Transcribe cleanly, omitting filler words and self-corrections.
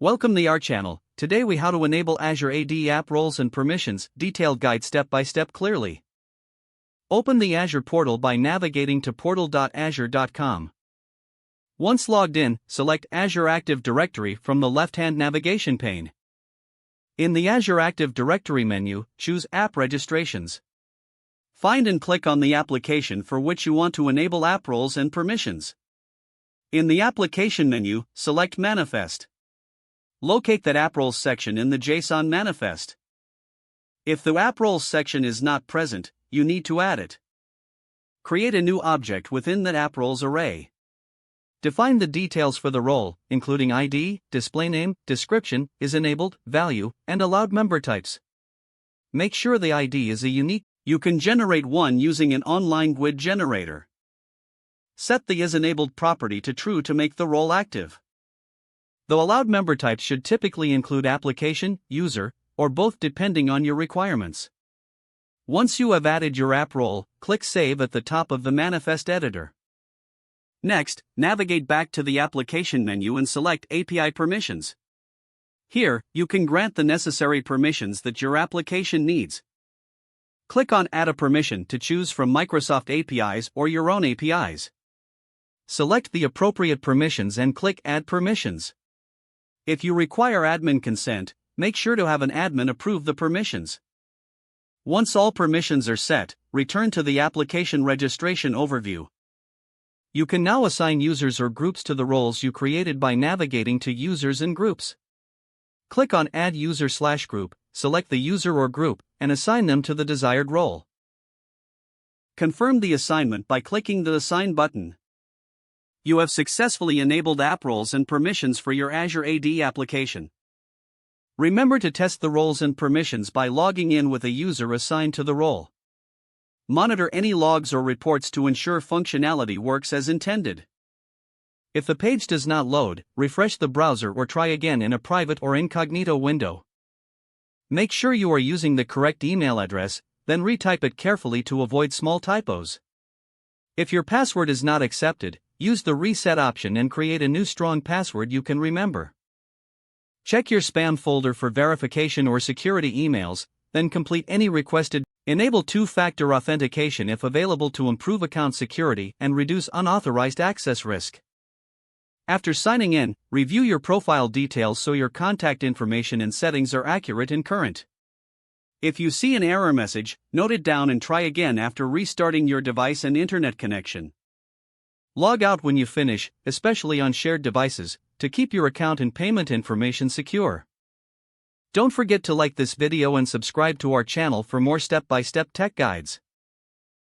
Welcome to our channel. Today we how to enable Azure AD app roles and permissions, detailed guide step by step clearly. Open the Azure portal by navigating to portal.azure.com. Once logged in, select Azure Active Directory from the left-hand navigation pane. In the Azure Active Directory menu, choose App Registrations. Find and click on the application for which you want to enable app roles and permissions. In the Application menu, select Manifest. Locate that app roles section in the JSON manifest. If the app roles section is not present, you need to add it. Create a new object within that app roles array. Define the details for the role, including ID, display name, description, is enabled, value, and allowed member types. Make sure the ID is a unique. You can generate one using an online GUID generator. Set the isEnabled property to true to make the role active. Though allowed member types should typically include application, user, or both depending on your requirements. Once you have added your app role, click Save at the top of the manifest editor. Next, navigate back to the Application menu and select API Permissions. Here, you can grant the necessary permissions that your application needs. Click on Add a Permission to choose from Microsoft APIs or your own APIs. Select the appropriate permissions and click Add Permissions. If you require admin consent, make sure to have an admin approve the permissions. Once all permissions are set, return to the application registration overview. You can now assign users or groups to the roles you created by navigating to Users and Groups. Click on Add User/Group, select the user or group, and assign them to the desired role. Confirm the assignment by clicking the Assign button. You have successfully enabled app roles and permissions for your Azure AD application. Remember to test the roles and permissions by logging in with a user assigned to the role. Monitor any logs or reports to ensure functionality works as intended. If the page does not load, refresh the browser or try again in a private or incognito window. Make sure you are using the correct email address, then retype it carefully to avoid small typos. If your password is not accepted, use the reset option and create a new strong password you can remember. Check your spam folder for verification or security emails, then complete any requested. Enable two-factor authentication if available to improve account security and reduce unauthorized access risk. After signing in, review your profile details so your contact information and settings are accurate and current. If you see an error message, note it down and try again after restarting your device and internet connection. Log out when you finish, especially on shared devices, to keep your account and payment information secure. Don't forget to like this video and subscribe to our channel for more step-by-step tech guides.